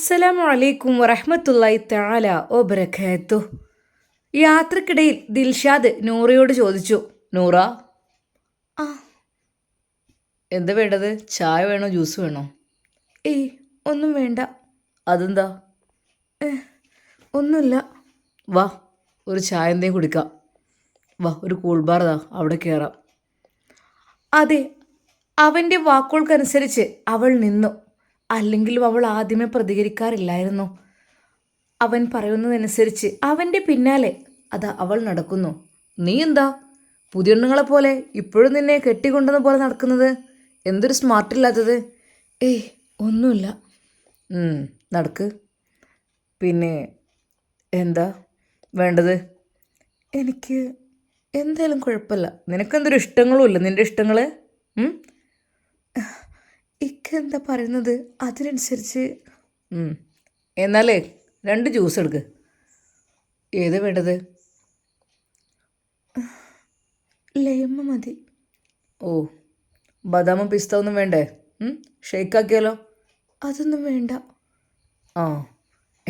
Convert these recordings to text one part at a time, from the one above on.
അസ്സലാമു അലൈക്കും വറഹ്മത്തുള്ളാഹി തആല വബറകാതുഹു. യാത്രക്കിടയിൽ ദിൽഷാദ് നൂറയോട് ചോദിച്ചു, നൂറ, ആ എന്താ വേണ്ടത്? ചായ വേണോ, ജ്യൂസ് വേണോ? ഏയ്, ഒന്നും വേണ്ട. അതെന്താ? ഏ ഒന്നുമില്ല. വാ, ഒരു ചായ എന്തെങ്കിലും കുടിക്കാം. വാ, ഒരു കൂൾ ബാർ ദാ അവിടെ കയറാം. അതെ, അവൻ്റെ വാക്കുകൾക്കനുസരിച്ച് അവൾ നിന്നു. അല്ലെങ്കിലും അവൾ ആദ്യമേ പ്രതികരിക്കാറില്ലായിരുന്നു. അവൻ പറയുന്നതനുസരിച്ച് അവൻ്റെ പിന്നാലെ അതാ അവൾ നടക്കുന്നു. നീ എന്താ പുതിയ പോലെ ഇപ്പോഴും നിന്നെ കെട്ടിക്കൊണ്ടെന്ന പോലെ നടക്കുന്നത്? എന്തൊരു സ്മാർട്ടില്ലാത്തത്? ഏയ്, ഒന്നുമില്ല. നടക്ക്. പിന്നെ എന്താ വേണ്ടത്? എനിക്ക് എന്തായാലും കുഴപ്പമില്ല. നിനക്കെന്തൊരു ഇഷ്ടങ്ങളും ഇല്ല? നിൻ്റെ ഇഷ്ടങ്ങൾ ഇക്കെന്താ പറയുന്നത് അതിനനുസരിച്ച്. എന്നാലേ 2 ജ്യൂസ് എടുക്ക്. ഏത് വേണ്ടത്? ലൈമ മതി. ഓ, ബദാമും പിസ്ത ഒന്നും വേണ്ടേ? ഷെയ്ക്കാക്കിയാലോ? അതൊന്നും വേണ്ട. ആ,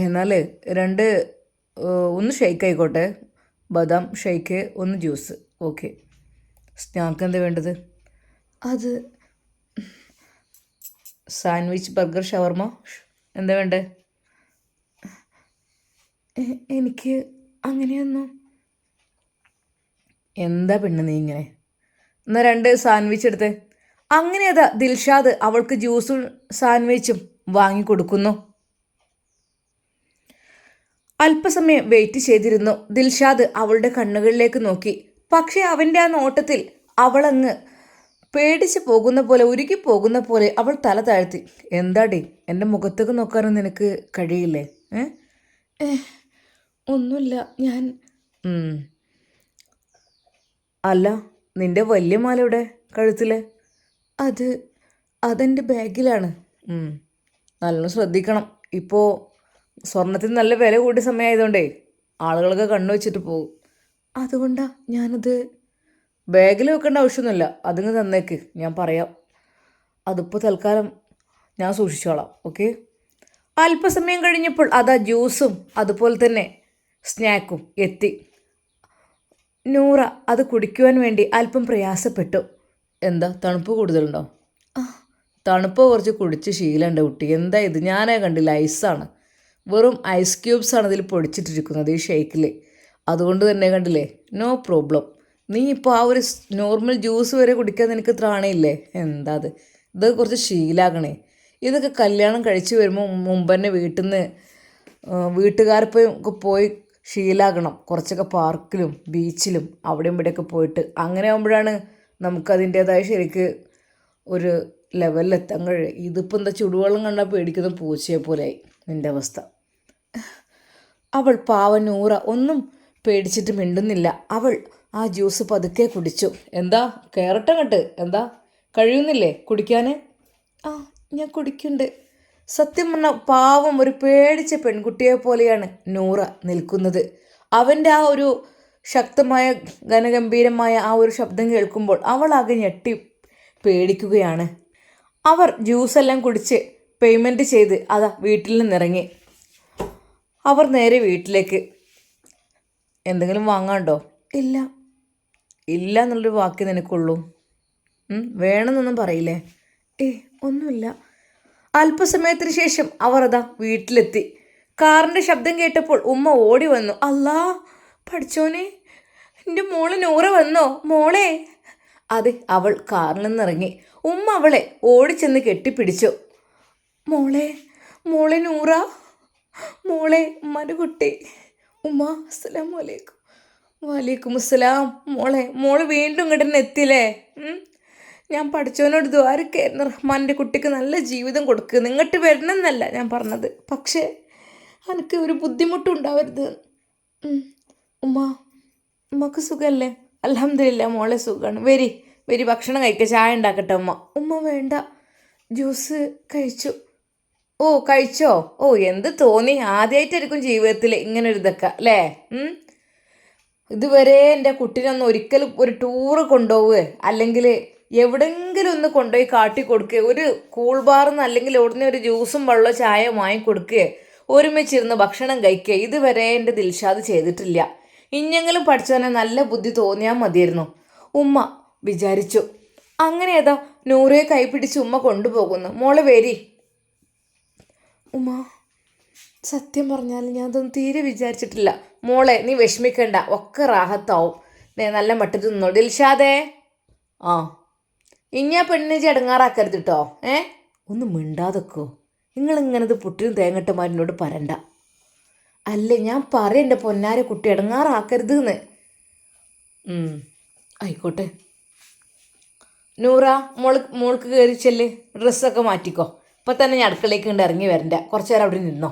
എന്നാൽ 2 ഒന്ന് ഷെയ്ക്ക് ആയിക്കോട്ടെ. ബദാം ഷെയ്ക്ക്, 1 ജ്യൂസ്. ഓക്കെ. സ്നാക്ക് എന്താ വേണ്ടത്? അത് സാൻഡ്വിച്ച്, ബർഗർ, ഷവർമ എന്താ വേണ്ടേ? എനിക്ക് അങ്ങനെയൊന്നും. എന്താ പെണ്ണ് നീ ഇങ്ങനെ? എന്നാൽ 2 സാൻഡ്വിച്ച് എടുത്തേ. അങ്ങനെ അതാ ദിൽഷാദ് അവൾക്ക് ജ്യൂസും സാൻഡ്വിച്ചും വാങ്ങിക്കൊടുക്കുന്നു. അല്പസമയം വെയിറ്റ് ചെയ്തിരുന്നു. ദിൽഷാദ് അവളുടെ കണ്ണുകളിലേക്ക് നോക്കി. പക്ഷേ അവൻ്റെ ആ നോട്ടത്തിൽ അവളങ്ങ് പേടിച്ച് പോകുന്ന പോലെ, ഉരുകി പോകുന്ന പോലെ അവൾ തല താഴ്ത്തി. എന്താടി, എൻ്റെ മുഖത്തേക്ക് നോക്കാനും നിനക്ക് കഴിയില്ലേ? ഒന്നുമില്ല. ഞാൻ അല്ല, നിന്റെ വലിയ മാല ഇവിടെ കഴുത്തിൽ? അതെൻ്റെ ബാഗിലാണ്. നല്ലോണം ശ്രദ്ധിക്കണം. ഇപ്പോൾ സ്വർണത്തിന് നല്ല വില കൂടിയ സമയമായതുകൊണ്ടേ ആളുകളൊക്കെ കണ്ണു വെച്ചിട്ട് പോകും. അതുകൊണ്ടാണ് ഞാനത് ബാഗിൽ വെക്കേണ്ട ആവശ്യമൊന്നുമില്ല. അതിങ്ങ് തന്നേക്ക്, ഞാൻ പറയാം. അതിപ്പോൾ തൽക്കാലം ഞാൻ സൂക്ഷിച്ചോളാം. ഓക്കെ. അല്പസമയം കഴിഞ്ഞപ്പോൾ അതാ ജ്യൂസും അതുപോലെ തന്നെ സ്നാക്കും എത്തി. നൂറ അത് കുടിക്കുവാൻ വേണ്ടി അല്പം പ്രയാസപ്പെട്ടു. എന്താ, തണുപ്പ് കൂടുതലുണ്ടോ? തണുപ്പ് കുറച്ച് കുടിച്ച് ശീലമുണ്ട് കുട്ടി. എന്താ ഇത്? ഞാനേ കണ്ടില്ല, ഐസാണ്. വെറും ഐസ് ക്യൂബ്സാണ് ഇതിൽ പൊടിച്ചിട്ടിരിക്കുന്നത് ഈ ഷേക്കിൽ. അതുകൊണ്ട് തന്നെ കണ്ടില്ലേ, നോ പ്രോബ്ലം. നീ ഇപ്പോൾ ആ ഒരു നോർമൽ ജ്യൂസ് വരെ കുടിക്കാൻ നിനക്ക് ത്രാണയില്ലേ? എന്താ അത്? ഇതൊക്കെ കുറച്ച് ശീലാകണേ. ഇതൊക്കെ കല്യാണം കഴിച്ച് വരുമ്പോൾ മുമ്പ് തന്നെ വീട്ടിൽ നിന്ന് വീട്ടുകാരൊക്കെ പോയി ശീലാകണം. കുറച്ചൊക്കെ പാർക്കിലും ബീച്ചിലും അവിടെയും ഇവിടെയൊക്കെ പോയിട്ട്. അങ്ങനെ ആകുമ്പോഴാണ് നമുക്കതിൻ്റേതായ ശരിക്ക് ഒരു ലെവലിലെത്താൻ കഴിയും. ഇതിപ്പോൾ എന്താ, ചുടുവെള്ളം കണ്ടാൽ പേടിക്കുന്ന പൂച്ചയെ പോലെയായി നിൻ്റെ അവസ്ഥ. അവൾ പാവ നൂറ ഒന്നും പേടിച്ചിട്ട് മിണ്ടുന്നില്ല. അവൾ ആ ജ്യൂസ് പതുക്കെ കുടിച്ചു. എന്താ, കയറട്ടങ്ങട്ട്? എന്താ, കഴിയുന്നില്ലേ കുടിക്കാൻ? ഞാൻ കുടിക്കുന്നുണ്ട്. സത്യം പറഞ്ഞാൽ പാവം ഒരു പേടിച്ച പെൺകുട്ടിയെ പോലെയാണ് നൂറ നിൽക്കുന്നത്. അവൻ്റെ ആ ഒരു ശക്തമായ ഘനഗംഭീരമായ ആ ഒരു ശബ്ദം കേൾക്കുമ്പോൾ അവളാകെ ഞെട്ടി പേടിക്കുകയാണ്. അവർ ജ്യൂസെല്ലാം കുടിച്ച് പേയ്മെൻറ്റ് ചെയ്ത് അതാ വീട്ടിൽ നിന്നിറങ്ങി. അവർ നേരെ വീട്ടിലേക്ക്. എന്തെങ്കിലും വാങ്ങാണ്ടോ? ഇല്ല എന്നുള്ളൊരു വാക്ക് നിനക്കുള്ളൂ. വേണമെന്നൊന്നും പറയില്ലേ? ഒന്നുമില്ല. അല്പസമയത്തിന് ശേഷം അവർ അതാ വീട്ടിലെത്തി. കാറിൻ്റെ ശബ്ദം കേട്ടപ്പോൾ ഉമ്മ ഓടി വന്നു. അല്ലാ പഠിച്ചോനെ, എൻ്റെ മോള് നൂറ വന്നോ? മോളെ. അതെ, അവൾ കാറിൽ നിന്നിറങ്ങി. ഉമ്മ അവളെ ഓടിച്ചെന്ന് കെട്ടിപ്പിടിച്ചു. മോളെ നൂറ, മോളെ, ഉമ്മാൻ്റെ കുട്ടി. ഉമ്മ, അസ്സലാമു അലൈക്കും. വലൈക്കും അസ്സലാം. മോള് വീണ്ടും ഇങ്ങോട്ട് തന്നെ എത്തിയില്ലേ? ഞാൻ പഠിച്ചവനോട് ദ്വാരക്കായിരുന്നു, റഹ്മാൻ്റെ കുട്ടിക്ക് നല്ല ജീവിതം കൊടുക്കുക. ഇങ്ങോട്ട് വരണമെന്നല്ല ഞാൻ പറഞ്ഞത്, പക്ഷേ എനിക്ക് ഒരു ബുദ്ധിമുട്ടും ഉണ്ടാവരുത്. ഉമ്മക്ക് സുഖമല്ലേ? അൽഹംദുലില്ലാ മോളെ, സുഖമാണ്. വരി ഭക്ഷണം കഴിക്കുക. ചായ ഉണ്ടാക്കട്ടെ ഉമ്മ വേണ്ട, ജ്യൂസ് കഴിച്ചു. ഓ, കഴിച്ചോ? എന്ത് തോന്നി? ആദ്യമായിട്ടായിരിക്കും ജീവിതത്തിൽ ഇങ്ങനൊരു ഇതൊക്കെ അല്ലേ? ഇതുവരെ എൻ്റെ കുട്ടീനൊന്നും ഒരിക്കലും ഒരു ടൂറ് കൊണ്ടുപോവുക അല്ലെങ്കിൽ എവിടെങ്കിലും ഒന്ന് കൊണ്ടുപോയി കാട്ടി കൊടുക്കുക, ഒരു കൂൾ ബാർന്ന് അല്ലെങ്കിൽ ഉടനെ ഒരു ജ്യൂസും വെള്ളമോ ചായ വാങ്ങിക്കൊടുക്കുക, ഒരുമിച്ചിരുന്ന് ഭക്ഷണം കഴിക്കുക. ഇതുവരെ എൻ്റെ ദിൽഷാദ് ചെയ്തിട്ടില്ല. ഇഞ്ഞെങ്കിലും പഠിച്ചവനെ നല്ല ബുദ്ധി തോന്നിയാൽ മതിയായിരുന്നു ഉമ്മ വിചാരിച്ചു. അങ്ങനെ ഏതാ നൂറയെ കൈപിടിച്ച് ഉമ്മ കൊണ്ടുപോകുന്നു. മോളെ വേരി. ഉമ്മ, സത്യം പറഞ്ഞാൽ ഞാൻ അതൊന്നും തീരെ വിചാരിച്ചിട്ടില്ല. മോളെ നീ വിഷമിക്കണ്ട, ഒക്കെ റാഹത്താവും. നല്ല മട്ടത്ത് നിന്നോ. ദിൽഷാദേ, ആ ഇനി ആ പെണ്ണിനെ ചടങ്ങാറാക്കരുത് കേട്ടോ. ഒന്ന് മിണ്ടാതെക്കോ. നിങ്ങളിങ്ങനത് പുട്ടിനും തേങ്ങട്ടമാരിനോട് പറയണ്ട. അല്ലേ ഞാൻ പറയണ്ട പൊന്നാരെ കുട്ടി ഇടങ്ങാറാക്കരുത് എന്ന്. ആയിക്കോട്ടെ. നൂറ, മോൾക്ക് കയറി ചെല്ല്, ഡ്രസ്സൊക്കെ മാറ്റിക്കോ. ഇപ്പം തന്നെ ഞാൻ അടുക്കളയ്ക്ക് കൊണ്ട് ഇറങ്ങി വരണ്ട, കുറച്ചു നേരം അവിടെ നിന്നോ.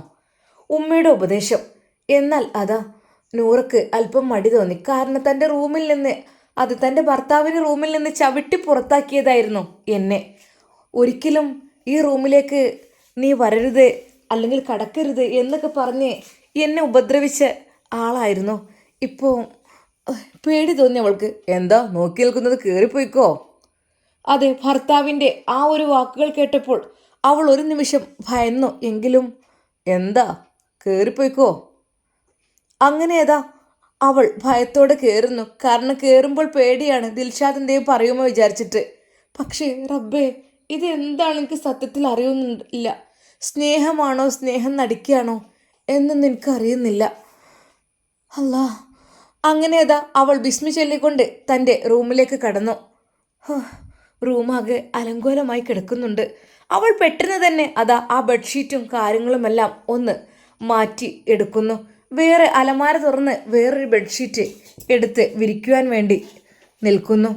ഉമ്മയുടെ ഉപദേശം. എന്നാൽ അതാ നൂറക്ക് അല്പം മടി തോന്നി. കാരണം തൻ്റെ റൂമിൽ നിന്ന്, അത് തൻ്റെ ഭർത്താവിൻ്റെ റൂമിൽ നിന്ന് ചവിട്ടി പുറത്താക്കിയതായിരുന്നു എന്നെ. ഒരിക്കലും ഈ റൂമിലേക്ക് നീ വരരുത് അല്ലെങ്കിൽ കടക്കരുത് എന്നൊക്കെ പറഞ്ഞ് എന്നെ ഉപദ്രവിച്ച ആളായിരുന്നു. ഇപ്പോൾ പേടി തോന്നി അവൾക്ക്. എന്താ നോക്കി നിൽക്കുന്നത്, കയറിപ്പോയിക്കോ. അതെ, ഭർത്താവിൻ്റെ ആ ഒരു വാക്കുകൾ കേട്ടപ്പോൾ അവൾ ഒരു നിമിഷം ഭയന്നു. എങ്കിലും എന്താ, കയറിപ്പോയിക്കോ. അങ്ങനെ ഏതാ അവൾ ഭയത്തോടെ കയറുന്നു. കാരണം കയറുമ്പോൾ പേടിയാണ്, ദിൽഷാദ് എന്തെങ്കിലും പറയുമോ വിചാരിച്ചിട്ട്. പക്ഷേ റബ്ബേ, ഇത് എന്താണ് എനിക്ക് സത്യത്തിൽ അറിയുന്നില്ല. സ്നേഹമാണോ സ്നേഹം നടിക്കുകയാണോ എന്നൊന്നും എനിക്കറിയുന്നില്ല. അല്ലാ. അങ്ങനെ ഏതാ അവൾ ബിസ്മി ചൊല്ലിക്കൊണ്ട് തൻ്റെ റൂമിലേക്ക് കടന്നു. റൂമാകെ അലങ്കോലമായി കിടക്കുന്നുണ്ട്. അവൾ പെട്ടെന്ന് തന്നെ അതാ ആ ബെഡ്ഷീറ്റും കാര്യങ്ങളുമെല്ലാം ഒന്ന് മാറ്റി എടുക്കുന്നു. വേറെ അലമാര തുറന്ന് വേറൊരു ബെഡ്ഷീറ്റ് എടുത്ത് വിരിക്കുവാൻ വേണ്ടി നിൽക്കുന്നു.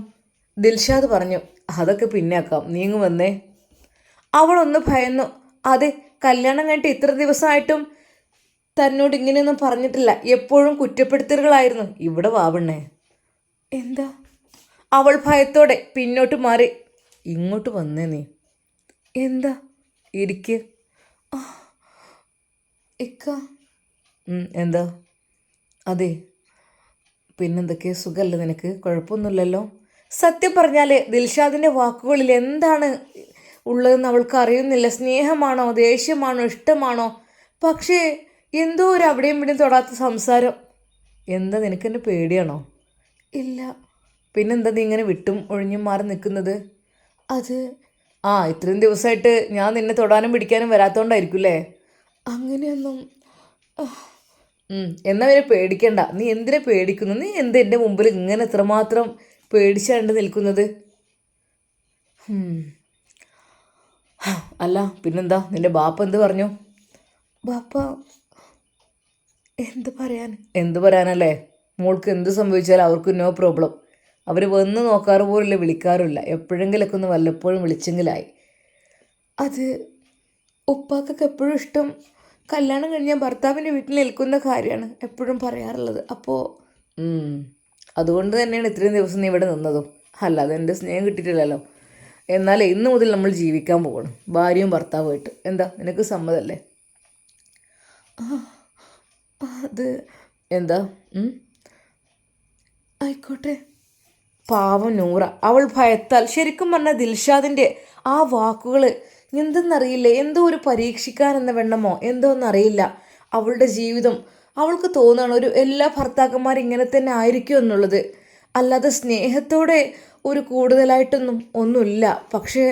ദിൽഷാദ് പറഞ്ഞു, അതൊക്കെ പിന്നാക്കാം, നീങ്ങ് വന്നേ. അവളൊന്ന് ഭയന്നു. അതെ, കല്യാണം കഴിഞ്ഞിട്ട് ഇത്ര ദിവസമായിട്ടും തന്നോട് ഇങ്ങനെയൊന്നും പറഞ്ഞിട്ടില്ല. എപ്പോഴും കുറ്റപ്പെടുത്തലുകളായിരുന്നു. ഇവിടെ വാവണ്ണേ. എന്താ? അവൾ ഭയത്തോടെ പിന്നോട്ട് മാറി. ഇങ്ങോട്ട് വന്നേ നീ. എന്താ? ഇരിക്ക്. ഇക്ക. എന്താ? അതെ, പിന്നെന്തൊക്കെ, സുഖമല്ലേ നിനക്ക്? കുഴപ്പമൊന്നുമില്ലല്ലോ. സത്യം പറഞ്ഞാൽ ദിൽഷാദിൻ്റെ വാക്കുകളിൽ എന്താണ് ഉള്ളതെന്ന് അവൾക്ക് അറിയുന്നില്ല. സ്നേഹമാണോ ദേഷ്യമാണോ ഇഷ്ടമാണോ? പക്ഷേ എന്തോ ഒരു അവിടെയും ഇവിടെയും തൊടാത്ത സംസാരം. എന്താ, നിനക്കെന്നെ പേടിയാണോ? ഇല്ല. പിന്നെന്താ നീ ഇങ്ങനെ വിട്ടും ഒഴിഞ്ഞും മാറി നിൽക്കുന്നത്? അത് ഇത്രയും ദിവസമായിട്ട് ഞാൻ നിന്നെ തൊടാനും പിടിക്കാനും വരാത്തോണ്ടായിരിക്കും അല്ലേ? അങ്ങനെയൊന്നും. എന്നാൽ പിന്നെ പേടിക്കണ്ട. നീ എന്തിനാ പേടിക്കുന്നു? നീ എന്ത് എൻ്റെ മുമ്പിൽ ഇങ്ങനെ എത്രമാത്രം പേടിച്ചാണ്ട് നിൽക്കുന്നത്? അല്ല പിന്നെന്താ, നിൻ്റെ ബാപ്പ എന്ത് പറഞ്ഞു? ബാപ്പ എന്ത് പറയാനല്ലേ? മോൾക്ക് എന്ത് സംഭവിച്ചാലും അവർക്ക് നോ പ്രോബ്ലം. അവർ വന്ന് നോക്കാറ് പോലില്ല, വിളിക്കാറില്ല. എപ്പോഴെങ്കിലൊക്കെ ഒന്ന് വല്ലപ്പോഴും വിളിച്ചെങ്കിലായി. അത് ഉപ്പാക്കൊക്കെ എപ്പോഴും ഇഷ്ടം കല്യാണം കഴിഞ്ഞാൽ ഭർത്താവിൻ്റെ വീട്ടിൽ നിൽക്കുന്ന കാര്യമാണ് എപ്പോഴും പറയാറുള്ളത്. അപ്പോൾ അതുകൊണ്ട് തന്നെയാണ് ഇത്രയും ദിവസം നീ ഇവിടെ നിന്നതും. അല്ലാതെ എൻ്റെ സ്നേഹം കിട്ടിയിട്ടില്ലല്ലോ. എന്നാലേ ഇന്ന് മുതൽ നമ്മൾ ജീവിക്കാൻ പോകണം, ഭാര്യയും ഭർത്താവുമായിട്ട്. എന്താ, നിനക്ക് സമ്മതമല്ലേ? അത് എന്താ? ആയിക്കോട്ടെ. പാവം നൂറ. അവൾ ഭയത്താൽ, ശരിക്കും പറഞ്ഞാൽ ദിൽഷാദിൻ്റെ ആ വാക്കുകൾ എന്തെന്നറിയില്ല, എന്തോ ഒരു പരീക്ഷിക്കാനെന്ന വെണ്ണമോ എന്തോന്നറിയില്ല. അവളുടെ ജീവിതം അവൾക്ക് തോന്നുകയാണ് ഒരു എല്ലാ ഭർത്താക്കന്മാരും ഇങ്ങനെ തന്നെ ആയിരിക്കും എന്നുള്ളത്. അല്ലാതെ സ്നേഹത്തോടെ ഒരു കൂടുതലായിട്ടൊന്നും ഒന്നുമില്ല. പക്ഷേ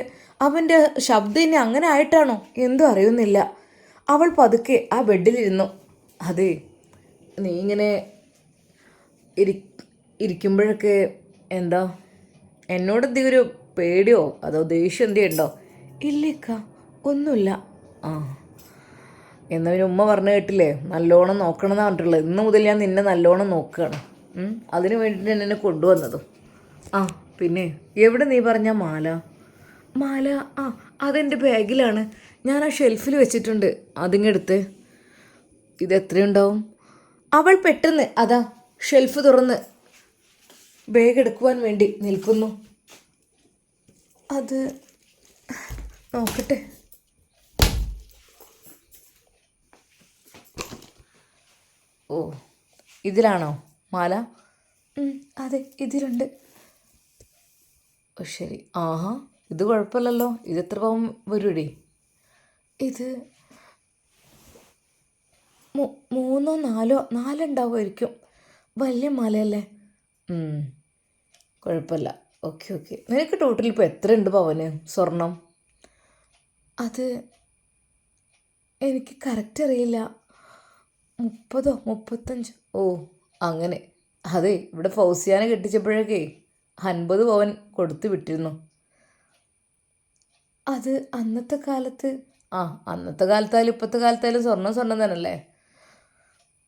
അവൻ്റെ ശബ്ദം ഇനി അങ്ങനെ ആയിട്ടാണോ എന്തോ അറിയുന്നില്ല. അവൾ പതുക്കെ ആ ബെഡിലിരുന്നു. അതെ, നീ ഇങ്ങനെ ഇരിക്കുമ്പോഴൊക്കെ എന്താ, എന്നോട് എന്തെങ്കിലും ഒരു പേടിയോ അതോ ദേഷ്യം എന്തെങ്കിലും ഉണ്ടോ? ഇല്ലേക്ക, ഒന്നുമില്ല. എന്നാൽ പിന്നെ ഉമ്മ പറഞ്ഞു കേട്ടില്ലേ, നല്ലോണം നോക്കണം എന്നാണ് പറഞ്ഞിട്ടുള്ളത്. ഇന്ന് മുതൽ ഞാൻ നിന്നെ നല്ലോണം നോക്കുകയാണ്. അതിന് വേണ്ടിയിട്ട് എന്നെ കൊണ്ടുവന്നതും. പിന്നെ എവിടെ നീ പറഞ്ഞ മാല? അതെൻ്റെ ബാഗിലാണ്, ഞാൻ ആ ഷെൽഫിൽ വെച്ചിട്ടുണ്ട്. അതിങ്ങെടുത്ത്. ഇതെത്രയുണ്ടാവും? അവൾ പെട്ടെന്ന് അതാ ഷെൽഫ് തുറന്ന് ബാഗ് എടുക്കുവാൻ വേണ്ടി നിൽക്കുന്നു. അത് നോക്കട്ടെ. ഇതിലാണോ മാല? അതെ, ഇതിലുണ്ട്. ഓ ശരി. ആഹാ, ഇത് കുഴപ്പമില്ലല്ലോ. ഇത് എത്ര പവൻ വരൂടി? ഇത് മൂന്നോ നാലുണ്ടാവുമായിരിക്കും. വലിയ മാലയല്ലേ? ഉം, കുഴപ്പമില്ല. Okay okay. നിനക്ക് ടോട്ടൽ ഇപ്പോൾ എത്ര ഉണ്ട് പവന് സ്വർണം? അത് എനിക്ക് കറക്റ്റ് അറിയില്ല. 30 35. ഓ അങ്ങനെ. അതെ, ഇവിടെ ഫൗസിയാനെ കെട്ടിച്ചപ്പോഴൊക്കെ 50 പവൻ കൊടുത്തു വിട്ടിരുന്നു. അത് അന്നത്തെ കാലത്ത്. ആ, അന്നത്തെ കാലത്തായാലും ഇപ്പോഴത്തെ കാലത്തായാലും സ്വർണ്ണം സ്വർണ്ണം തന്നെയല്ലേ.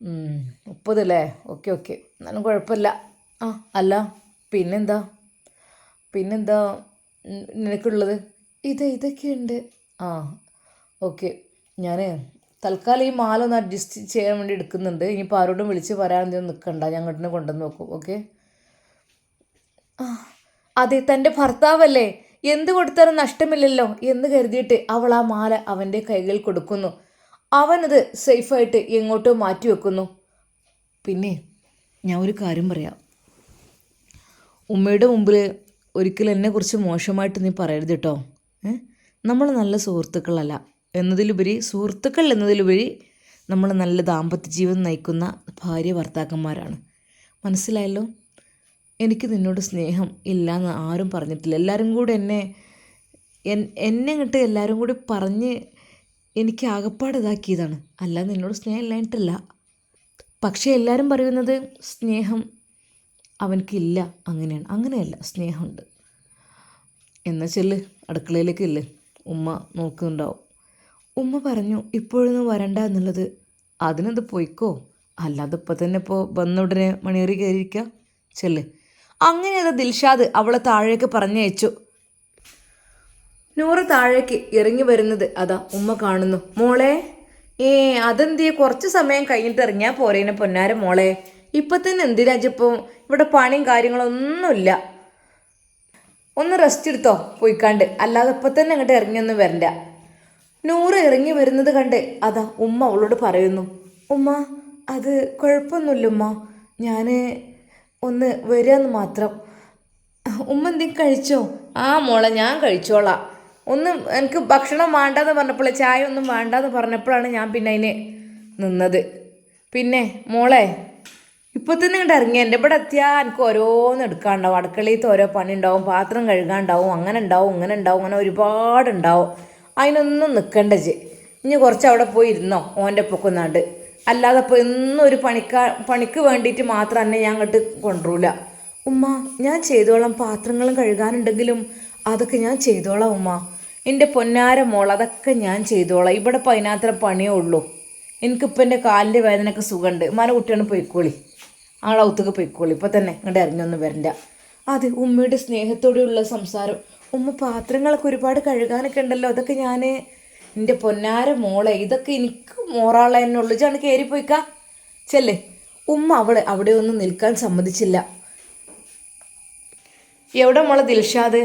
30 അല്ലേ? ഓക്കെ ഓക്കെ, എന്നാലും കുഴപ്പമില്ല. ആ അല്ല, പിന്നെന്താ പിന്നെന്താ നിനക്കുള്ളത്? ഇതൊക്കെയുണ്ട്. ആ ഓക്കെ. ഞാൻ തൽക്കാലം ഈ മാല ഒന്ന് അഡ്ജസ്റ്റ് ചെയ്യാൻ വേണ്ടി എടുക്കുന്നുണ്ട്. ഇനിയിപ്പോൾ ആരോടും വിളിച്ച് പറയാനൊന്നും നിൽക്കണ്ട, ഞാൻ അങ്ങോട്ട് കൊണ്ടുവന്ന് നോക്കും. ഓക്കെ. ആ അതെ, തൻ്റെ ഭർത്താവല്ലേ, എന്ത് കൊടുത്താലും നഷ്ടമില്ലല്ലോ എന്ന് കരുതിയിട്ട് അവൾ ആ മാല അവൻ്റെ കൈകളിൽ കൊടുക്കുന്നു. അവനത് സേഫായിട്ട് എങ്ങോട്ടോ മാറ്റി വെക്കുന്നു. പിന്നെ ഞാൻ ഒരു കാര്യം പറയാം. ഉമ്മയുടെ മുമ്പിൽ ഒരിക്കലും എന്നെക്കുറിച്ച് മോശമായിട്ട് നീ പറയരുത് കേട്ടോ. നമ്മൾ നല്ല സുഹൃത്തുക്കളല്ല എന്നതിലുപരി, സുഹൃത്തുക്കൾ എന്നതിലുപരി നമ്മൾ നല്ല ദാമ്പത്യ ജീവിതം നയിക്കുന്ന ഭാര്യ ഭർത്താക്കന്മാരാണ്. മനസ്സിലായല്ലോ? എനിക്ക് നിന്നോട് സ്നേഹം ഇല്ലയെന്ന് ആരും പറഞ്ഞിട്ടില്ല. എല്ലാവരും കൂടെ എന്നെ ഇങ്ങോട്ട് എല്ലാവരും കൂടി പറഞ്ഞ് എനിക്ക് ആകപ്പാട് ഇതാക്കിയതാണ്. അല്ലാതെ നിന്നോട് സ്നേഹം ഇല്ലായിട്ടല്ല. പക്ഷേ എല്ലാവരും പറയുന്നത് സ്നേഹം അവനക്കില്ല, അങ്ങനെയാണ്. അങ്ങനെയല്ല, സ്നേഹമുണ്ട്. എന്നാൽ ചെല്ല്, അടുക്കളയിലേക്ക് ഇല്ലേ, ഉമ്മ നോക്കുന്നുണ്ടാവും. ഉമ്മ പറഞ്ഞു ഇപ്പോഴൊന്നും വരണ്ട എന്നുള്ളത്. അതിനത് പോയിക്കോ, അല്ലാതെ ഇപ്പം തന്നെ ഇപ്പോൾ വന്നുടനെ മണിയേറി കയറിയിരിക്കുക. ചെല്ല്. അങ്ങനെ അത് ദിൽഷാദ് അവളെ താഴേക്ക് പറഞ്ഞയച്ചു. നൂറ് താഴേക്ക് ഇറങ്ങി വരുന്നത് അതാ ഉമ്മ കാണുന്നു. മോളെ, അതെന്തിയെ കുറച്ച് സമയം കഴിഞ്ഞിട്ട് ഇറങ്ങിയാൽ പോരേനെ പൊന്നാര മോളെ. ഇപ്പം തന്നെ എന്തിനാച്ചിപ്പം ഇവിടെ പണിയും കാര്യങ്ങളൊന്നുമില്ല. ഒന്ന് റെസ്റ്റ് എടുത്തോ പോയിക്കാണ്ട്, അല്ലാതെ ഇപ്പം തന്നെ അങ്ങോട്ട് ഇറങ്ങിയൊന്നും വരണ്ട. നൂറ് ഇറങ്ങി വരുന്നത് കണ്ട് അതാ ഉമ്മ അവളോട് പറയുന്നു. ഉമ്മ, അത് കുഴപ്പമൊന്നുമില്ല ഉമ്മ, ഞാൻ ഒന്ന് വരികയെന്ന് മാത്രം. ഉമ്മ എന്തെങ്കിലും കഴിച്ചോ? ആ മോളെ, ഞാൻ കഴിച്ചോളാം. ഒന്നും എനിക്ക് ഭക്ഷണം വേണ്ടാന്ന് പറഞ്ഞപ്പോൾ, ചായ ഒന്നും വേണ്ടാന്ന് പറഞ്ഞപ്പോഴാണ് ഞാൻ പിന്നെ അതിന് നിന്നത്. പിന്നെ മോളെ, ഇപ്പോൾ തന്നെ ഇങ്ങോട്ട് ഇറങ്ങി. എൻ്റെ ഇവിടെ എത്തിയാൽ എനിക്ക് ഓരോന്ന് എടുക്കാനുണ്ടാവും. അടുക്കളയിലത്തെ ഓരോ പണി ഉണ്ടാവും, പാത്രം കഴുകാനുണ്ടാവും, അങ്ങനെ ഉണ്ടാവും ഇങ്ങനെ ഉണ്ടാവും, അങ്ങനെ ഒരുപാടുണ്ടാവും. അതിനൊന്നും നിൽക്കണ്ട ജെ. ഇനി കുറച്ച് അവിടെ പോയി ഇരുന്നോ ഓൻ്റെ പൊക്കുന്നാണ്ട്. അല്ലാതെ അപ്പോൾ എന്നും ഒരു പണിക്ക് വേണ്ടിയിട്ട് മാത്രം തന്നെ ഞാൻ അങ്ങോട്ട് കൊണ്ടുവരില്ല. ഉമ്മ, ഞാൻ ചെയ്തോളാം. പാത്രങ്ങളും കഴുകാനുണ്ടെങ്കിലും അതൊക്കെ ഞാൻ ചെയ്തോളാം ഉമ്മ. എൻ്റെ പൊന്നാര മോൾ, അതൊക്കെ ഞാൻ ചെയ്തോളാം. ഇവിടെ ഇപ്പോൾ അതിനകത്ത് പണിയേ ഉള്ളൂ. എനിക്കിപ്പോൾ എൻ്റെ കാലിൻ്റെ വേദനയൊക്കെ സുഖമുണ്ട്. മന കുട്ടിയാണ് പോയിക്കോളി, ആളെ ഔത്തൊക്കെ പോയിക്കോളി. ഇപ്പോൾ തന്നെ ഇങ്ങോട്ട് ഇറങ്ങിയൊന്നും വരണ്ട. അതെ, ഉമ്മയുടെ സ്നേഹത്തോടെയുള്ള സംസാരം. ഉമ്മ, പാത്രങ്ങളൊക്കെ ഒരുപാട് കഴുകാനൊക്കെ ഉണ്ടല്ലോ, അതൊക്കെ ഞാൻ. എൻ്റെ പൊന്നാര മോളെ, ഇതൊക്കെ എനിക്ക് മോറാള തന്നെ ഉള്ളു. ഇജാണ് കയറിപ്പോയിക്കാ, ചെല്ലേ. ഉമ്മ അവിടെ ഒന്നും നിൽക്കാൻ സമ്മതിച്ചില്ല. എവിടെ മോളെ ദിൽഷാദ്?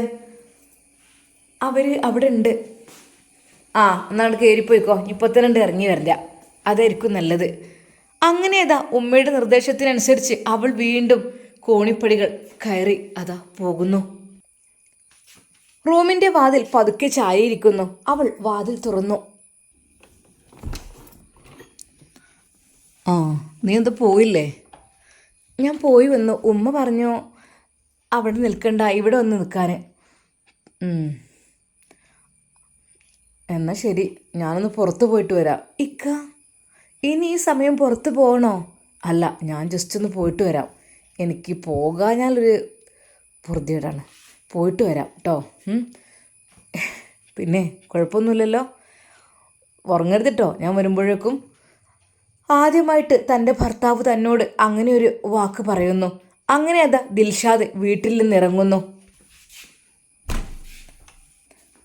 അവിടെ ഉണ്ട്. ആ, എന്നാണ് കയറിപ്പോയിക്കോ, ഇപ്പോൾ തന്നെ ഉണ്ട് ഇറങ്ങി വരില്ല. അതായിരിക്കും നല്ലത്. അങ്ങനെ അതാ ഉമ്മയുടെ നിർദ്ദേശത്തിനനുസരിച്ച് അവൾ വീണ്ടും കോണിപ്പടികൾ കയറി അതാ പോകുന്നു. റൂമിൻ്റെ വാതിൽ പതുക്കെ ചായയിരിക്കുന്നു. അവൾ വാതിൽ തുറന്നു. ആ, നീ എന്താ പോയില്ലേ? ഞാൻ പോയി വന്നു. ഉമ്മ പറഞ്ഞു അവിടെ നിൽക്കണ്ട, ഇവിടെ വന്ന് നിൽക്കാൻ. എന്നാൽ ശരി, ഞാനൊന്ന് പുറത്ത് പോയിട്ട് വരാം. ഇക്ക, ഇനി ഈ സമയം പുറത്ത് പോകണോ? അല്ല, ഞാൻ ജസ്റ്റ് ഒന്ന് പോയിട്ട് വരാം. എനിക്ക് പോകാഞ്ഞാലൊരു പൊറുതിയേടാണ്. പോയിട്ട് വരാം കേട്ടോ. പിന്നെ കുഴപ്പമൊന്നുമില്ലല്ലോ, ഉറങ്ങരുത് കേട്ടോ ഞാൻ വരുമ്പോഴേക്കും. ആദ്യമായിട്ട് തൻ്റെ ഭർത്താവ് തന്നോട് അങ്ങനെ ഒരു വാക്ക് പറയുന്നു. അങ്ങനെ അതാ ദിൽഷാദ് വീട്ടിൽ നിന്ന് ഇറങ്ങുന്നു.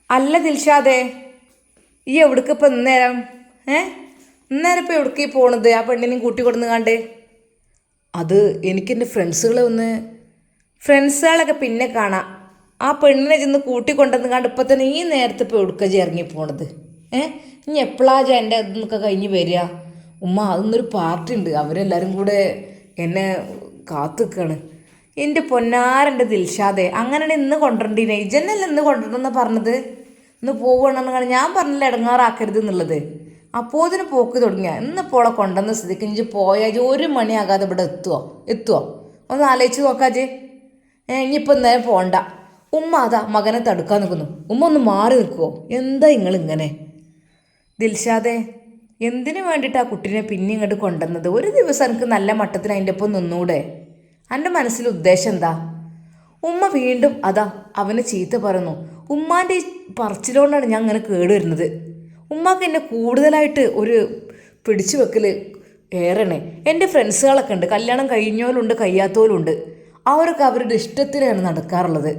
അല്ല ദിൽഷാദേ, ഈ എവിടേക്കിപ്പോൾ ഇന്നേരം? ഇന്നേരം ഇപ്പോൾ എവിടേക്ക് പോണത്? ആ പെണ്ണിനെയും കൂട്ടി കൊടുന്ന് കണ്ടേ. അത് എനിക്കെൻ്റെ ഫ്രണ്ട്സുകളൊക്കെ പിന്നെ കാണാം. ആ പെണ്ണിനെ ചെന്ന് കൂട്ടിക്കൊണ്ടെന്ന് കണ്ട് ഇപ്പം തന്നെ ഈ നേരത്തെ ഇപ്പോൾ എവിടേക്കാ ഇറങ്ങി പോണത്? ഇനി എപ്പോഴാണ് എൻ്റെ ഇതൊക്കെ കഴിഞ്ഞ് വരിക? ഉമ്മ, അതൊന്നൊരു പാർട്ടി ഉണ്ട്, അവരെല്ലാവരും കൂടെ എന്നെ കാത്തു നിൽക്കുകയാണ്. എൻ്റെ പൊന്നാരൻ്റെ ദിൽഷാദെ അങ്ങനെ ഇന്ന് കൊണ്ടുവരണ്ടീനെ ഇജന്നല്ല ഇന്ന് കൊണ്ടുവരണമെന്ന് പറഞ്ഞത്. ഇന്ന് പോവുകയാണെന്ന് ഞാൻ പറഞ്ഞില്ല ഇടങ്ങാറാക്കരുത് എന്നുള്ളത്. അപ്പോൾ ഇതിന് പോക്ക് തുടങ്ങിയ ഇന്നിപ്പോൾ കൊണ്ടുവന്ന സ്ഥിതിക്ക് ഇഞ്ചി പോയാൽ 1 മണിയാകാതെ ഇവിടെ എത്തുമോ ഒന്ന് ആലോചിച്ച് നോക്കാജ്. ഇനിയിപ്പോൾ നേരം പോണ്ട. ഉമ്മ അതാ മകനെ തടുക്കാൻ നിൽക്കുന്നു. ഉമ്മ ഒന്ന് മാറി നിൽക്കുമോ? എന്താ നിങ്ങളിങ്ങനെ? ദിൽഷാദെ എന്തിനു വേണ്ടിയിട്ട് ആ കുട്ടീനെ പിന്നെ ഇങ്ങോട്ട് കൊണ്ടുവന്നത്? ഒരു ദിവസം എനിക്ക് നല്ല മട്ടത്തിന് അതിൻ്റെ ഒപ്പം നിന്നൂടെ? എൻ്റെ മനസ്സിൽ ഉദ്ദേശം എന്താ? ഉമ്മ വീണ്ടും അതാ അവനെ ചീത്ത പറയുന്നു. ഉമ്മാൻ്റെ ഈ പറച്ചിലോണ്ടാണ് ഞാൻ അങ്ങനെ കേടുവരുന്നത്. ഉമ്മാക്ക് എന്നെ കൂടുതലായിട്ട് ഒരു പിടിച്ചു വെക്കൽ ഏറണേ. എൻ്റെ ഫ്രണ്ട്സുകളൊക്കെ ഉണ്ട്, കല്യാണം കഴിഞ്ഞോലുണ്ട് കഴിയാത്തോലുണ്ട്. അവരൊക്കെ അവരുടെ ഇഷ്ടത്തിലാണ് നടക്കാറുള്ളത്.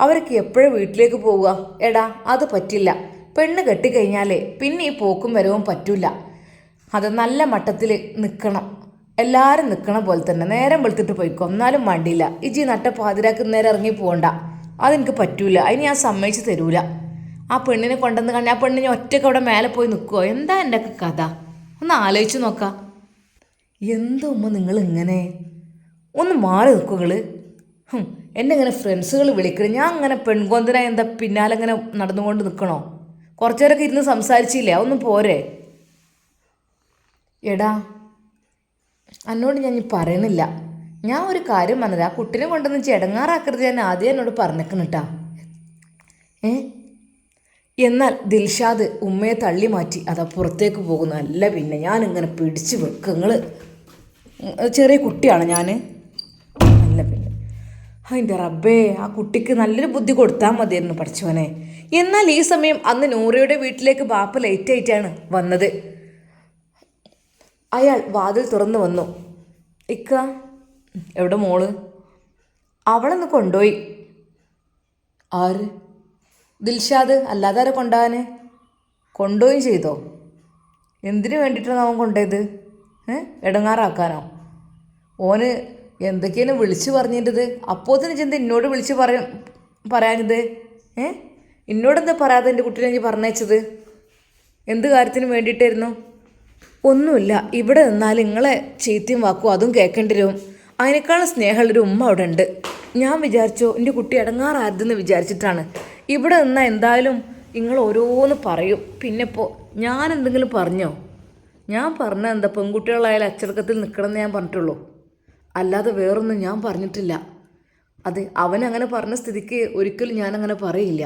അവർക്ക് എപ്പോഴും വീട്ടിലേക്ക് പോവുക? എടാ അത് പറ്റില്ല. പെണ്ണ് കെട്ടിക്കഴിഞ്ഞാലേ പിന്നെ ഈ പോക്കും വരവും പറ്റില്ല. അത് നല്ല മട്ടത്തിൽ നിൽക്കണം. എല്ലാവരും നിൽക്കണ പോലെ തന്നെ നേരം വെളുത്തിട്ട് പോയിക്കോ, എന്നാലും വേണ്ടിയില്ല. ഇജി നട്ട പാതിരാക്ക് നേരം ഇറങ്ങി പോകണ്ട. അതെനിക്ക് പറ്റൂല. അതിന് ഞാൻ സമ്മതിച്ച് തരൂല. ആ പെണ്ണിനെ കൊണ്ടുവന്ന് കണ്ട് ആ പെണ്ണിനെ ഒറ്റയ്ക്ക് അവിടെ മേലെ പോയി നിൽക്കുമോ? എന്താ എൻ്റെ ഒക്കെ കഥ? ഒന്ന് ആലോചിച്ച് നോക്കാം. എന്താ ഉമ്മ നിങ്ങൾ ഇങ്ങനെ? ഒന്ന് മാറി നിൽക്കുകൾ. എന്നെ ഇങ്ങനെ ഫ്രണ്ട്സുകൾ വിളിക്കണം. ഞാൻ അങ്ങനെ പെൺകൊന്തന എന്താ പിന്നാലെ ഇങ്ങനെ നടന്നുകൊണ്ട് നിൽക്കണോ? കുറച്ചു നേരമൊക്കെ ഇരുന്ന് സംസാരിച്ചില്ലേ? ഒന്നും പോരെ? എടാ എന്നോട് ഞാൻ പറയണില്ല. ഞാൻ ഒരു കാര്യം പറഞ്ഞത്, ആ കുട്ടീനെ കൊണ്ടുവന്ന് ചെടങ്ങാറാക്കരുത് ഞാൻ ആദ്യം എന്നോട് പറഞ്ഞേക്കണിട്ടാ. എന്നാൽ ദിൽഷാദ് ഉമ്മയെ തള്ളി മാറ്റി അതാ പുറത്തേക്ക് പോകുന്നു. അല്ല പിന്നെ ഞാനിങ്ങനെ പിടിച്ച് വെക്കുക. ചെറിയ കുട്ടിയാണ് ഞാൻ. അല്ല പിന്നെ അതിൻ്റെ റബ്ബേ, ആ കുട്ടിക്ക് നല്ലൊരു ബുദ്ധി കൊടുത്താൽ മതിയായിരുന്നു പഠിച്ചവനെ. എന്നാൽ ഈ സമയം അന്ന് നൂറയുടെ വീട്ടിലേക്ക് ബാപ്പ ലേറ്റായിട്ടാണ് വന്നത്. അയാൾ വാതിൽ തുറന്നു വന്നു. ഇക്ക എവിടെ മോള്? അവളൊന്ന് കൊണ്ടുപോയി. ആര്? ദിൽഷാദ്. അല്ലാതെ ആരെ കൊണ്ടുപോകാൻ? കൊണ്ടുപോയി ചെയ്തോ? എന്തിനു വേണ്ടിയിട്ടാണ് അവൻ കൊണ്ടുപോയത്? ഇടങ്ങാറാക്കാനോ? ഓന് എന്തൊക്കെയാണ് വിളിച്ചു പറഞ്ഞിട്ടത്? അപ്പോൾ തന്നെ ചെന്ത് എന്നോട് വിളിച്ച് പറയാനിത്? എന്നോടെന്താ പറയാതെ എൻ്റെ കുട്ടീനെ എനിക്ക് പറഞ്ഞയച്ചത്? എന്ത് കാര്യത്തിന് വേണ്ടിയിട്ടായിരുന്നു? ഒന്നുമില്ല. ഇവിടെ നിന്നാൽ നിങ്ങളെ ചീത്തയും വാക്കും അതും കേൾക്കേണ്ടി വരും. അതിനേക്കാളും സ്നേഹമുള്ളൊരു ഉമ്മ അവിടെ ഉണ്ട്. ഞാൻ വിചാരിച്ചോ എൻ്റെ കുട്ടി ഇടങ്ങാറാരുതെന്ന് വിചാരിച്ചിട്ടാണ്. ഇവിടെ നിന്നാൽ എന്തായാലും നിങ്ങൾ ഓരോന്ന് പറയും. പിന്നെ ഇപ്പോൾ ഞാൻ എന്തെങ്കിലും പറഞ്ഞോ? ഞാൻ പറഞ്ഞ എന്താ, പെൺകുട്ടികളായാലും അച്ചടക്കത്തിൽ നിൽക്കണമെന്ന് ഞാൻ പറഞ്ഞിട്ടുള്ളൂ. അല്ലാതെ വേറൊന്നും ഞാൻ പറഞ്ഞിട്ടില്ല. അത് അവനങ്ങനെ പറഞ്ഞ സ്ഥിതിക്ക് ഒരിക്കലും ഞാനങ്ങനെ പറയില്ല.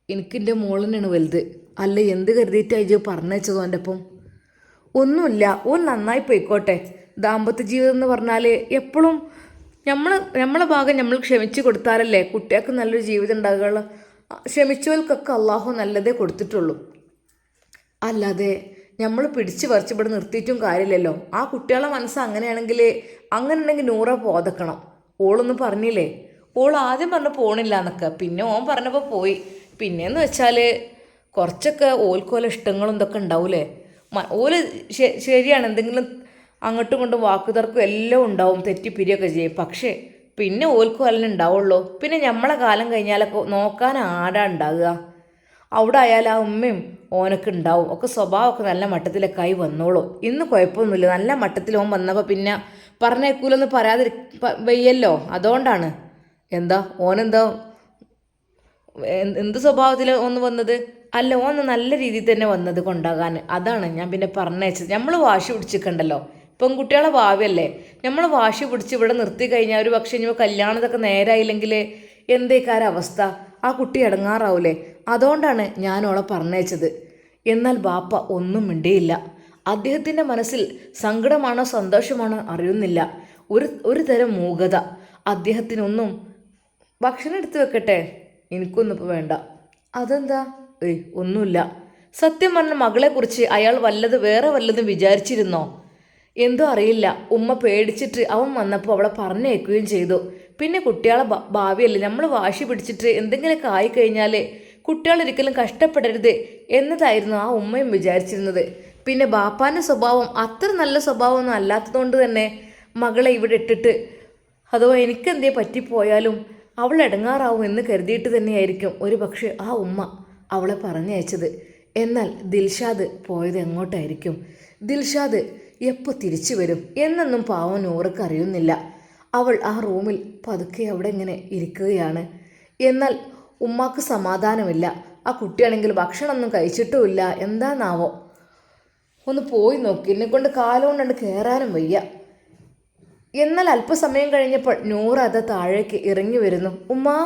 എനിക്കെൻ്റെ മോളിനാണ് വലുത്. അല്ല എന്ത് കരുതിയിട്ടായി പറഞ്ഞയച്ചതോ എൻ്റെ ഒപ്പം? ഒന്നുമില്ല. ഓൻ നന്നായി പോയിക്കോട്ടെ. ദാമ്പത്യ ജീവിതം എന്ന് പറഞ്ഞാൽ എപ്പോഴും നമ്മളെ ഭാഗം നമ്മൾ ക്ഷമിച്ച് കൊടുത്താലല്ലേ കുട്ടികൾക്ക് നല്ലൊരു ജീവിതം ഉണ്ടാകുകയുള്ളൂ. ക്ഷമിച്ചവർക്കൊക്കെ അള്ളാഹു നല്ലതേ കൊടുത്തിട്ടുള്ളൂ. അല്ലാതെ നമ്മൾ പിടിച്ച് പറിച്ച് ഇവിടെ നിർത്തിയിട്ടും കാര്യമില്ലല്ലോ. ആ കുട്ടികളെ മനസ്സ് അങ്ങനെയാണെങ്കിൽ നൂറ പോതക്കണം. ഓളൊന്നും പറഞ്ഞില്ലേ? ഓൾ ആദ്യം പറഞ്ഞ് പോണില്ല എന്നൊക്കെ, പിന്നെ ഓൻ പറഞ്ഞപ്പോൾ പോയി. പിന്നെയെന്ന് വെച്ചാൽ കുറച്ചൊക്കെ ഓൽക്കോല ഇഷ്ടങ്ങളും ഇതൊക്കെ ഉണ്ടാവൂലേ. ഓല് ശരിയാണ്, എന്തെങ്കിലും അങ്ങോട്ടും ഇങ്ങോട്ടും വാക്കുതർക്കും എല്ലാം ഉണ്ടാവും, തെറ്റിപ്പിരിയൊക്കെ ചെയ്യും. പക്ഷേ പിന്നെ ഓൽക്കും അല്ല ഉണ്ടാവുള്ളൂ. പിന്നെ നമ്മളെ കാലം കഴിഞ്ഞാലൊക്കെ നോക്കാൻ ആരാ ഉണ്ടാകുക? അവിടെ ആയാലും ആ ഉമ്മയും ഓനൊക്കെ ഉണ്ടാവും. ഒക്കെ സ്വഭാവമൊക്കെ നല്ല മട്ടത്തിലൊക്കെ ആയി വന്നോളൂ. ഇന്ന് കുഴപ്പമൊന്നുമില്ല. നല്ല മട്ടത്തിൽ ഓൻ വന്നപ്പോൾ പിന്നെ പറഞ്ഞേക്കൂലൊന്നും വയ്യല്ലോ. അതുകൊണ്ടാണ്. എന്താ ഓനെന്താ എന്ത് സ്വഭാവത്തിൽ ഒന്ന് വന്നത്? അല്ല, ഓന്ന് നല്ല രീതിയിൽ തന്നെ വന്നത് കൊണ്ടാകാൻ. അതാണ് ഞാൻ പിന്നെ പറഞ്ഞയച്ചത്. നമ്മൾ വാശി പിടിച്ചിട്ടുണ്ടല്ലോ, പെൺകുട്ടികളെ ഭാവിയല്ലേ. നമ്മൾ വാശി പിടിച്ച് ഇവിടെ നിർത്തി കഴിഞ്ഞാൽ ഒരു പക്ഷേ ഇനി കല്യാണത്തൊക്കെ നേരായില്ലെങ്കിൽ എന്തേക്കാര അവസ്ഥ? ആ കുട്ടി ഇടങ്ങാറാവൂലേ? അതുകൊണ്ടാണ് ഞാൻ ഓളെ പറഞ്ഞയച്ചത്. എന്നാൽ ബാപ്പ ഒന്നും മിണ്ടിയില്ല. അദ്ദേഹത്തിൻ്റെ മനസ്സിൽ സങ്കടമാണോ സന്തോഷമാണോ അറിയുന്നില്ല. ഒരു തരം മൂകത. അദ്ദേഹത്തിനൊന്നും ഭക്ഷണം എടുത്തു വെക്കട്ടെ? എനിക്കൊന്നും ഇപ്പോൾ വേണ്ട. അതെന്താ? ഒന്നുമില്ല. സത്യം പറഞ്ഞ മകളെക്കുറിച്ച് അയാൾ വേറെ വല്ലതും വിചാരിച്ചിരുന്നോ? എന്തോ അറിയില്ല. ഉമ്മ പേടിച്ചിട്ട് അവൻ വന്നപ്പോൾ അവളെ പറഞ്ഞേക്കുകയും ചെയ്തു. പിന്നെ കുട്ടികളെ ഭാവിയല്ലേ, നമ്മൾ വാശി പിടിച്ചിട്ട് എന്തെങ്കിലുമൊക്കെ ആയിക്കഴിഞ്ഞാൽ കുട്ടികളൊരിക്കലും കഷ്ടപ്പെടരുത് എന്നതായിരുന്നു ആ ഉമ്മയും വിചാരിച്ചിരുന്നത്. പിന്നെ ബാപ്പാൻ്റെ സ്വഭാവം അത്ര നല്ല സ്വഭാവമൊന്നും അല്ലാത്തതുകൊണ്ട് തന്നെ മകളെ ഇവിടെ ഇട്ടിട്ട് അഥവാ എനിക്കെന്തേ പറ്റിപ്പോയാലും അവൾ ഇടങ്ങാറാവും എന്ന് കരുതിയിട്ട് തന്നെയായിരിക്കും ഒരു പക്ഷേ ആ ഉമ്മ അവളെ പറഞ്ഞയച്ചത്. എന്നാൽ ദിൽഷാദ് പോയത് എങ്ങോട്ടായിരിക്കും? ദിൽഷാദ് എപ്പോൾ തിരിച്ചു വരും എന്നൊന്നും പാവം നൂറക്ക് അറിയുന്നില്ല. അവൾ ആ റൂമിൽ പതുക്കെ അവിടെ ഇങ്ങനെ ഇരിക്കുകയാണ്. എന്നാൽ ഉമ്മാക്ക് സമാധാനമില്ല. ആ കുട്ടിയാണെങ്കിൽ ഭക്ഷണമൊന്നും കഴിച്ചിട്ടുമില്ല. എന്താന്നാവോ, ഒന്ന് പോയി നോക്കി, എന്നെക്കൊണ്ട് കാലുകൊണ്ടുണ്ട് കയറാനും വയ്യ. എന്നാൽ അല്പസമയം കഴിഞ്ഞപ്പോൾ നൂറ അത് താഴേക്ക് ഇറങ്ങി വരുന്നു. ഉമ്മാ,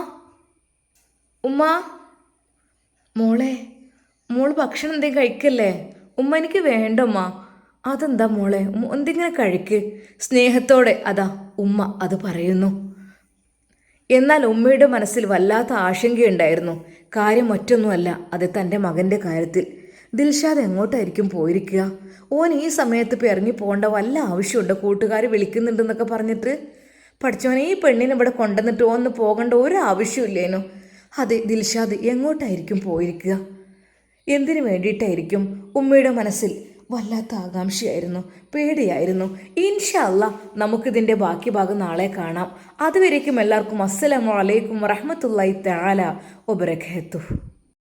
ഉമ്മാ, മോളെ, മോള് ഭക്ഷണം എന്തെങ്കിലും കഴിക്കല്ലേ? ഉമ്മ, എനിക്ക് വേണ്ടമ്മ. അതെന്താ മോളെ, എന്തെങ്കിലും കഴിക്ക്. സ്നേഹത്തോടെ അതാ ഉമ്മ അത് പറയുന്നു. എന്നാൽ ഉമ്മയുടെ മനസ്സിൽ വല്ലാത്ത ആശങ്കയുണ്ടായിരുന്നു. കാര്യം മറ്റൊന്നുമല്ല, അത് തൻ്റെ മകൻ്റെ കാര്യത്തിൽ. ദിൽഷാദ് എങ്ങോട്ടായിരിക്കും പോയിരിക്കുക? ഓൻ ഈ സമയത്ത് ഇപ്പോൾ ഇറങ്ങി പോകേണ്ട വല്ല ആവശ്യമുണ്ടോ? കൂട്ടുകാർ വിളിക്കുന്നുണ്ടെന്നൊക്കെ പറഞ്ഞിട്ട്. പഠിച്ചവനെ, ഈ പെണ്ണിനെ ഇവിടെ കൊണ്ടുവന്നിട്ട് ഒന്ന് പോകേണ്ട ഒരു ആവശ്യമില്ലേനോ? അതെ, ദിൽഷാദ് എങ്ങോട്ടായിരിക്കും പോയിരിക്കുക? എന്തിനു വേണ്ടിയിട്ടായിരിക്കും? ഉമ്മയുടെ മനസ്സിൽ വല്ലാത്ത ആകാംക്ഷയായിരുന്നു, പേടിയായിരുന്നു. ഇൻഷാ അല്ലാ നമുക്കിതിൻ്റെ ബാക്കി ഭാഗം നാളെ കാണാം. അതുവരേക്കും എല്ലാവർക്കും അസ്സലാമു അലൈക്കും വറഹ്മത്തുള്ളാഹി തആല വബറകാതുഹു.